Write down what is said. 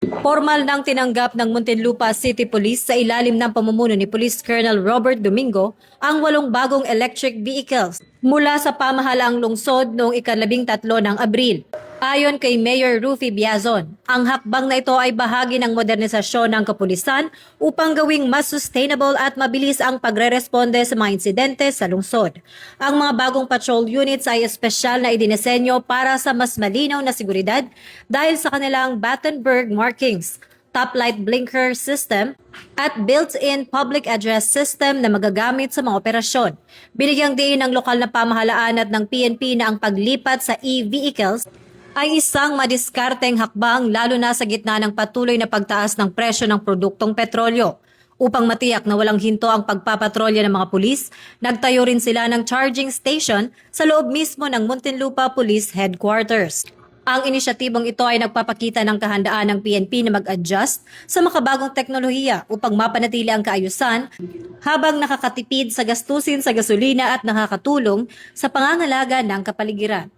Formal nang tinanggap ng Muntinlupa City Police sa ilalim ng pamumuno ni Police Colonel Robert Domingo ang 8 bagong electric vehicles mula sa pamahalaang lungsod noong ika-13 ng Abril. Ayon kay Mayor Rufy Biazon, ang hakbang na ito ay bahagi ng modernisasyon ng kapulisan upang gawing mas sustainable at mabilis ang pagre-responde sa mga insidente sa lungsod. Ang mga bagong patrol units ay espesyal na idinisenyo para sa mas malinaw na seguridad dahil sa kanilang Battenberg markings, top light blinker system, at built-in public address system na magagamit sa mga operasyon. Binigyang diin ng lokal na pamahalaan at ng PNP na ang paglipat sa e-vehicles ay isang madiskarteng hakbang lalo na sa gitna ng patuloy na pagtaas ng presyo ng produktong petrolyo. Upang matiyak na walang hinto ang pagpapatrolya ng mga pulis, nagtayo rin sila ng charging station sa loob mismo ng Muntinlupa Police Headquarters. Ang inisyatibong ito ay nagpapakita ng kahandaan ng PNP na mag-adjust sa makabagong teknolohiya upang mapanatili ang kaayusan habang nakakatipid sa gastusin sa gasolina at nakakatulong sa pangangalaga ng kapaligiran.